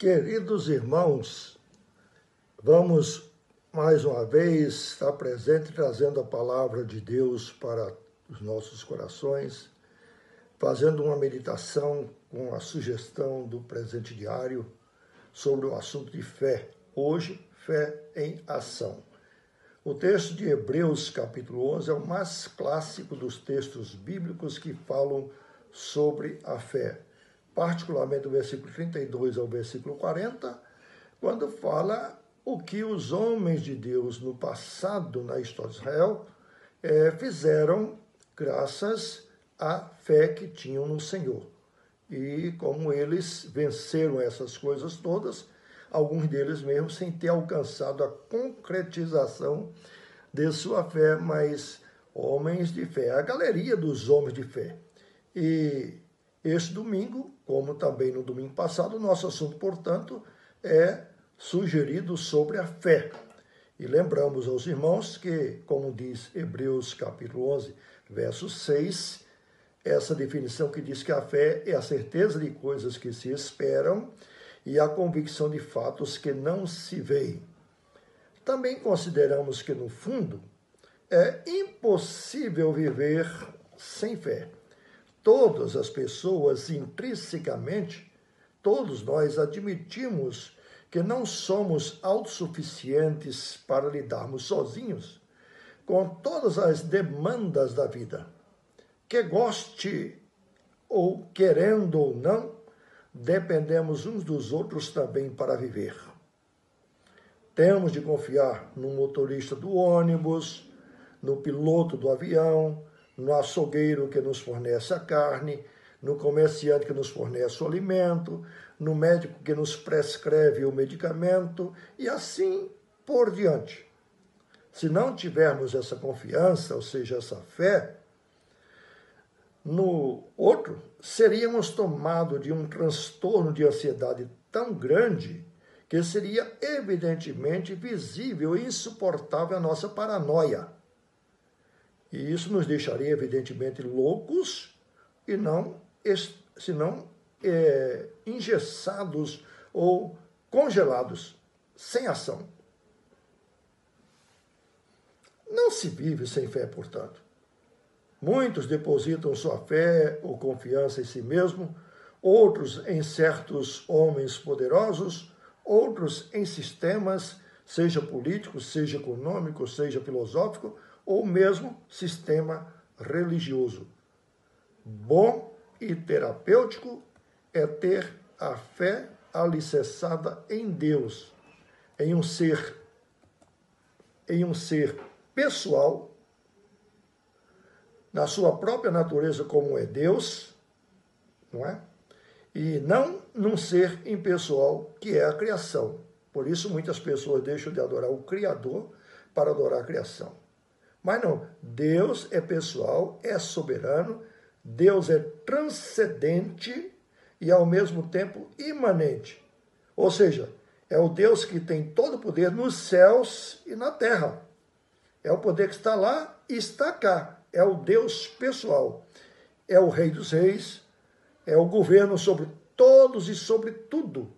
Queridos irmãos, vamos mais uma vez estar presente trazendo a palavra de Deus para os nossos corações, fazendo uma meditação com a sugestão do presente diário sobre o assunto de fé. Hoje, fé em ação. O texto de Hebreus, capítulo 11, é o mais clássico dos textos bíblicos que falam sobre a fé. Particularmente do versículo 32 ao versículo 40, quando fala o que os homens de Deus no passado, na história de Israel, fizeram graças à fé que tinham no Senhor. E como eles venceram essas coisas todas, alguns deles mesmo sem ter alcançado a concretização de sua fé, mas homens de fé, a galeria dos homens de fé. E este domingo, como também no domingo passado, o nosso assunto, portanto, é sugerido sobre a fé. E lembramos aos irmãos que, como diz Hebreus capítulo 11, verso 6, essa definição que diz que a fé é a certeza de coisas que se esperam e a convicção de fatos que não se veem. Também consideramos que, no fundo, é impossível viver sem fé. Todas as pessoas, intrinsecamente, todos nós admitimos que não somos autossuficientes para lidarmos sozinhos com todas as demandas da vida. Que goste ou querendo ou não, dependemos uns dos outros também para viver. Temos de confiar no motorista do ônibus, no piloto do avião, no açougueiro que nos fornece a carne, no comerciante que nos fornece o alimento, no médico que nos prescreve o medicamento e assim por diante. Se não tivermos essa confiança, ou seja, essa fé, no outro, seríamos tomados de um transtorno de ansiedade tão grande que seria evidentemente visível e insuportável a nossa paranoia. E isso nos deixaria, evidentemente, loucos e senão engessados ou congelados, sem ação. Não se vive sem fé, portanto. Muitos depositam sua fé ou confiança em si mesmo, outros em certos homens poderosos, outros em sistemas, seja político, seja econômico, seja filosófico, ou mesmo sistema religioso. Bom e terapêutico é ter a fé alicerçada em Deus, em um ser pessoal, na sua própria natureza como é Deus, não é? E não num ser impessoal que é a criação. Por isso muitas pessoas deixam de adorar o Criador para adorar a criação. Mas não, Deus é pessoal, é soberano, Deus é transcendente e ao mesmo tempo imanente. Ou seja, é o Deus que tem todo o poder nos céus e na terra. É o poder que está lá e está cá. É o Deus pessoal. É o Rei dos Reis, é o governo sobre todos e sobre tudo.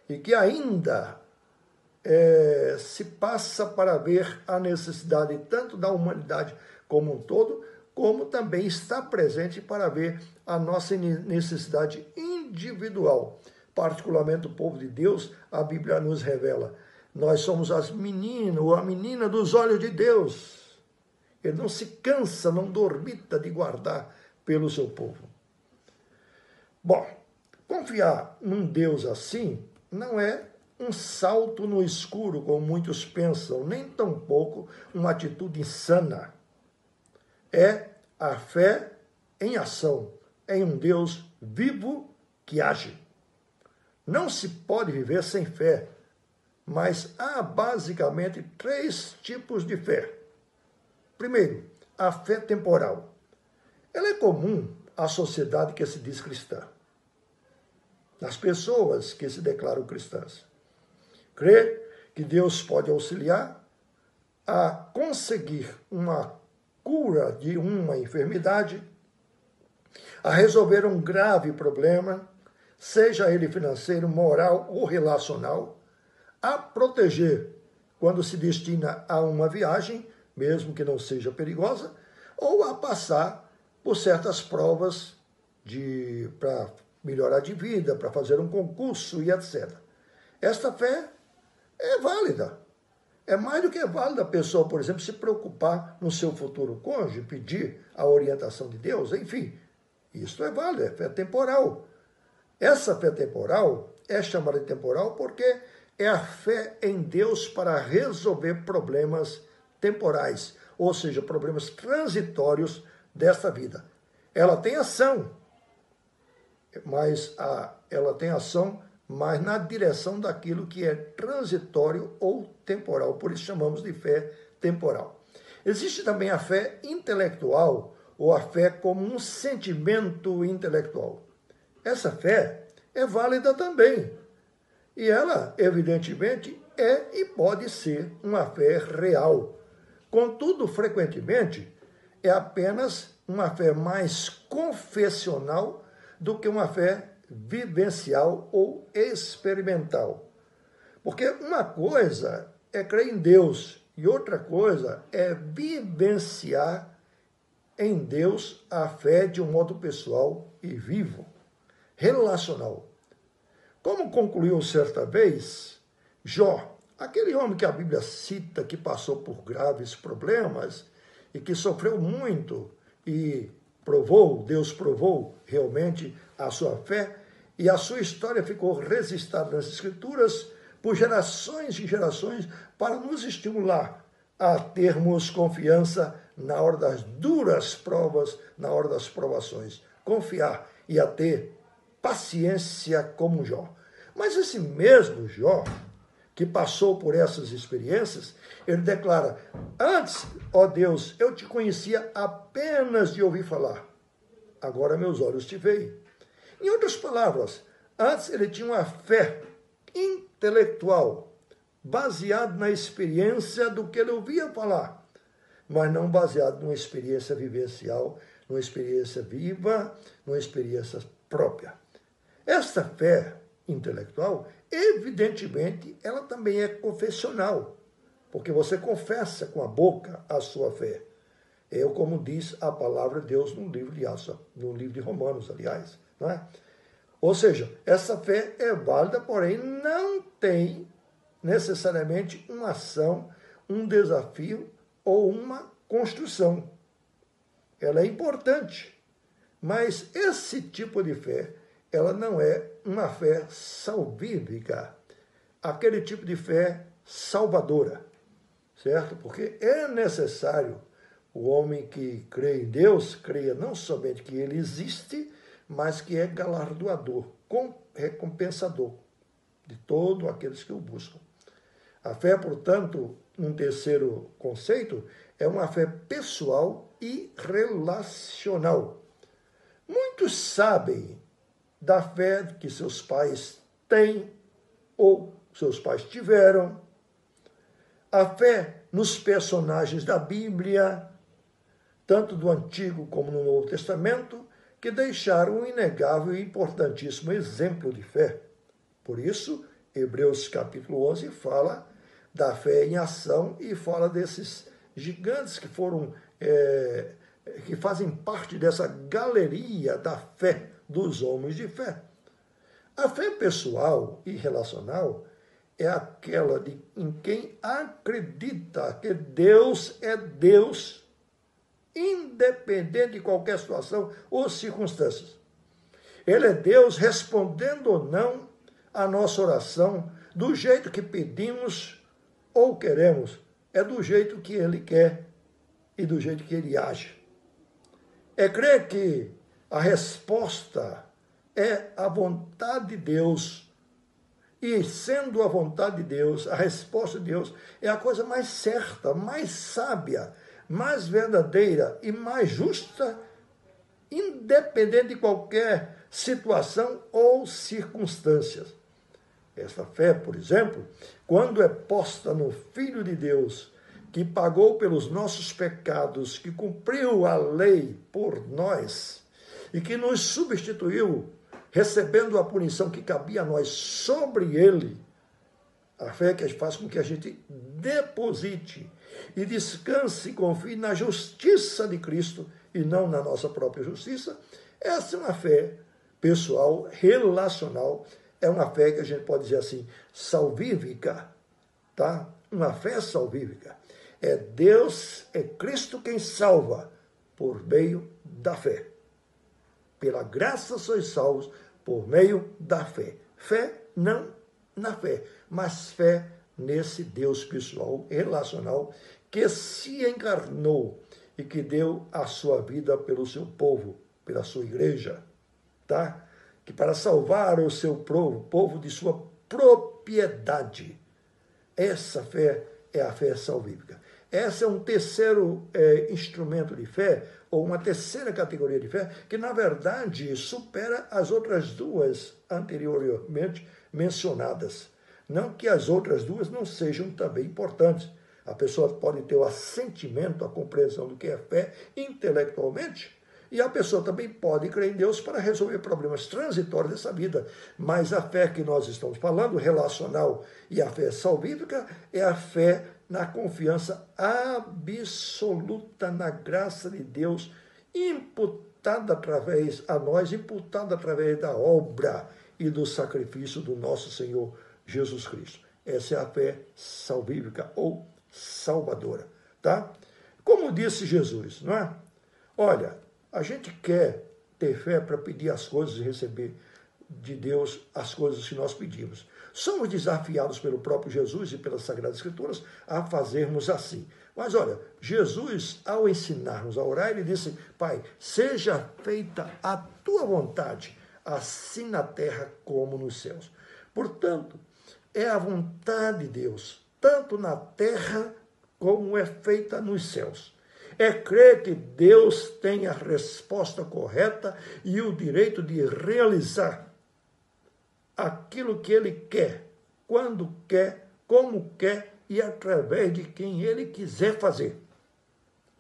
E que ainda se passa para ver a necessidade tanto da humanidade como um todo, como também está presente para ver a nossa necessidade individual. Particularmente o povo de Deus, a Bíblia nos revela. Nós somos as meninas ou a menina dos olhos de Deus. Ele não se cansa, não dormita de guardar pelo seu povo. Bom, confiar num Deus assim não é um salto no escuro, como muitos pensam, nem tampouco uma atitude insana. É a fé em ação, em um Deus vivo que age. Não se pode viver sem fé, mas há basicamente 3 tipos de fé. Primeiro, a fé temporal. Ela é comum à sociedade que se diz cristã, nas pessoas que se declaram cristãs. Crê que Deus pode auxiliar a conseguir uma cura de uma enfermidade, a resolver um grave problema, seja ele financeiro, moral ou relacional, a proteger quando se destina a uma viagem, mesmo que não seja perigosa, ou a passar por certas provas para melhorar de vida, para fazer um concurso e etc. Esta fé é válida. É mais do que válida a pessoa, por exemplo, se preocupar no seu futuro cônjuge, pedir a orientação de Deus, enfim. Isso é válido, é fé temporal. Essa fé temporal é chamada de temporal porque é a fé em Deus para resolver problemas temporais, ou seja, problemas transitórios desta vida. Ela tem ação, mas na direção daquilo que é transitório ou temporal, por isso chamamos de fé temporal. Existe também a fé intelectual, ou a fé como um sentimento intelectual. Essa fé é válida também, e ela, evidentemente, é e pode ser uma fé real. Contudo, frequentemente, é apenas uma fé mais confessional do que uma fé vivencial ou experimental. Porque uma coisa é crer em Deus e outra coisa é vivenciar em Deus a fé de um modo pessoal e vivo, relacional. Como concluiu certa vez Jó, aquele homem que a Bíblia cita que passou por graves problemas e que sofreu muito e Deus provou realmente a sua fé, e a sua história ficou registrada nas Escrituras por gerações e gerações para nos estimular a termos confiança na hora das duras provas, na hora das provações. Confiar e a ter paciência como Jó. Mas esse mesmo Jó, que passou por essas experiências, ele declara: antes, ó Deus, eu te conhecia apenas de ouvir falar. Agora meus olhos te veem. Em outras palavras, antes ele tinha uma fé intelectual, baseada na experiência do que ele ouvia falar, mas não baseado numa experiência vivencial, numa experiência viva, numa experiência própria. Esta fé intelectual, evidentemente, ela também é confessional, porque você confessa com a boca a sua fé. É como diz a palavra de Deus no livro de Romanos, aliás. Não é? Ou seja, essa fé é válida, porém não tem necessariamente uma ação, um desafio ou uma construção. Ela é importante, mas esse tipo de fé, ela não é uma fé salvífica, aquele tipo de fé salvadora, certo? Porque é necessário o homem que crê em Deus, creia não somente que ele existe, mas que é galardoador, recompensador de todos aqueles que o buscam. A fé, portanto, um terceiro conceito, é uma fé pessoal e relacional. Muitos sabem da fé que seus pais têm ou seus pais tiveram, a fé nos personagens da Bíblia, tanto do Antigo como no Novo Testamento, que deixaram um inegável e importantíssimo exemplo de fé. Por isso, Hebreus capítulo 11 fala da fé em ação e fala desses gigantes que que fazem parte dessa galeria da fé, dos homens de fé. A fé pessoal e relacional é aquela em quem acredita que Deus é Deus, independente de qualquer situação ou circunstâncias. Ele é Deus respondendo ou não a nossa oração do jeito que pedimos ou queremos. É do jeito que Ele quer e do jeito que Ele age. É crer que a resposta é a vontade de Deus. E sendo a vontade de Deus, a resposta de Deus é a coisa mais certa, mais sábia, mais verdadeira e mais justa, independente de qualquer situação ou circunstâncias. Essa fé, por exemplo, quando é posta no Filho de Deus, que pagou pelos nossos pecados, que cumpriu a lei por nós e que nos substituiu recebendo a punição que cabia a nós sobre ele. A fé que faz com que a gente deposite e descanse e confie na justiça de Cristo e não na nossa própria justiça. Essa é uma fé pessoal, relacional, é uma fé que a gente pode dizer assim, salvífica, tá? Uma fé salvífica. É Deus, é Cristo quem salva por meio da fé. Pela graça sois salvos por meio da fé. Fé não na fé, mas fé nesse Deus pessoal, relacional, que se encarnou e que deu a sua vida pelo seu povo, pela sua igreja, tá? Que para salvar o seu povo de sua propriedade. Essa fé é a fé salvífica. Esse é um terceiro instrumento de fé, ou uma terceira categoria de fé, que na verdade supera as outras duas anteriormente mencionadas. Não que as outras duas não sejam também importantes. A pessoa pode ter o assentimento, a compreensão do que é fé intelectualmente, e a pessoa também pode crer em Deus para resolver problemas transitórios dessa vida. Mas a fé que nós estamos falando, relacional, e a fé salvífica, é a fé na confiança absoluta na graça de Deus, imputada através a nós, imputada através da obra e do sacrifício do nosso Senhor Jesus Cristo. Essa é a fé salvífica ou salvadora, tá? Como disse Jesus, não é? Olha, a gente quer ter fé para pedir as coisas e receber de Deus as coisas que nós pedimos. Somos desafiados pelo próprio Jesus e pelas Sagradas Escrituras a fazermos assim. Mas olha, Jesus, ao ensinar-nos a orar, ele disse, Pai, seja feita a tua vontade, assim na terra como nos céus. Portanto, é a vontade de Deus, tanto na terra como é feita nos céus. É crer que Deus tem a resposta correta e o direito de realizar aquilo que Ele quer, quando quer, como quer e através de quem Ele quiser fazer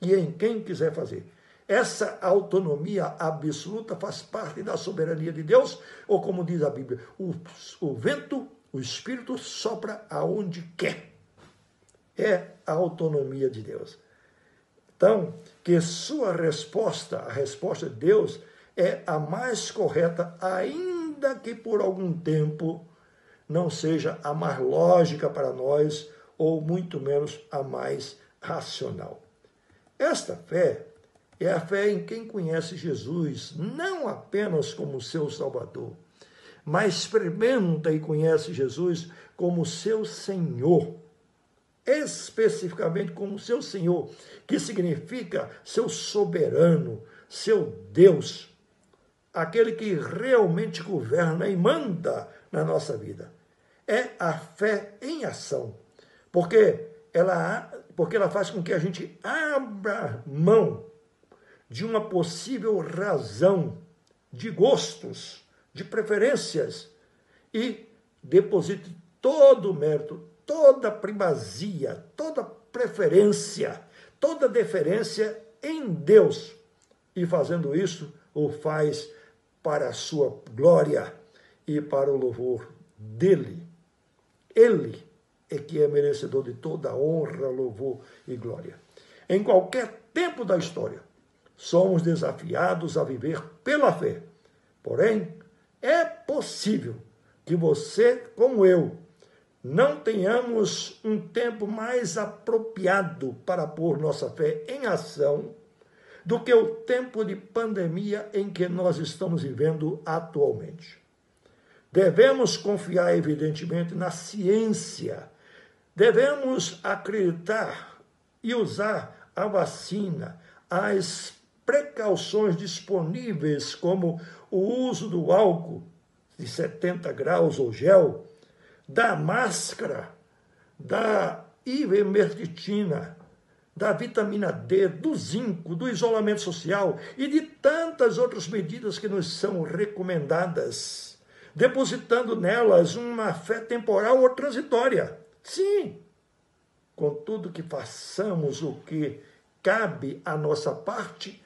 e em quem quiser fazer. Essa autonomia absoluta faz parte da soberania de Deus, ou como diz a Bíblia, o vento, o Espírito sopra aonde quer. É a autonomia de Deus. Então, que sua resposta, a resposta de Deus, é a mais correta, ainda que por algum tempo não seja a mais lógica para nós, ou muito menos a mais racional. Esta fé é a fé em quem conhece Jesus, não apenas como seu Salvador, mas experimenta e conhece Jesus como seu Senhor, especificamente como seu Senhor, que significa seu soberano, seu Deus, aquele que realmente governa e manda na nossa vida. É a fé em ação, porque ela faz com que a gente abra mão de uma possível razão, de gostos, de preferências, e deposite todo o mérito, toda primazia, toda preferência, toda deferência em Deus. E fazendo isso, o faz para a sua glória e para o louvor dele. Ele é que é merecedor de toda honra, louvor e glória. Em qualquer tempo da história, somos desafiados a viver pela fé. Porém, é possível que você, como eu, não tenhamos um tempo mais apropriado para pôr nossa fé em ação do que o tempo de pandemia em que nós estamos vivendo atualmente. Devemos confiar, evidentemente, na ciência. Devemos acreditar e usar a vacina, as precauções disponíveis, como o uso do álcool de 70 graus ou gel, da máscara, da ivermectina, da vitamina D, do zinco, do isolamento social e de tantas outras medidas que nos são recomendadas, depositando nelas uma fé temporal ou transitória. Sim, contudo que façamos o que cabe à nossa parte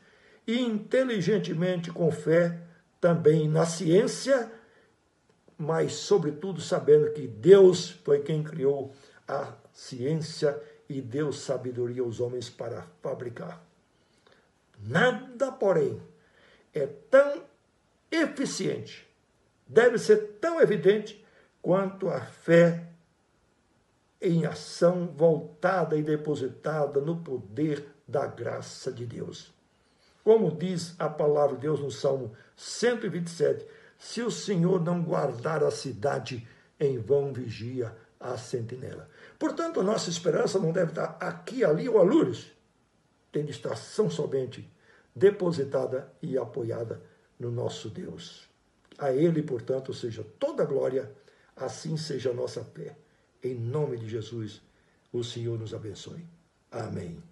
e inteligentemente com fé, também na ciência, mas, sobretudo, sabendo que Deus foi quem criou a ciência e deu sabedoria aos homens para fabricar. Nada, porém, é tão eficiente, deve ser tão evidente quanto a fé em ação voltada e depositada no poder da graça de Deus. Como diz a palavra de Deus no Salmo 127, se o Senhor não guardar a cidade, em vão vigia a sentinela. Portanto, a nossa esperança não deve estar aqui, ali ou alures. Tem de estar tão somente depositada e apoiada no nosso Deus. A Ele, portanto, seja toda a glória, assim seja a nossa fé. Em nome de Jesus, o Senhor nos abençoe. Amém.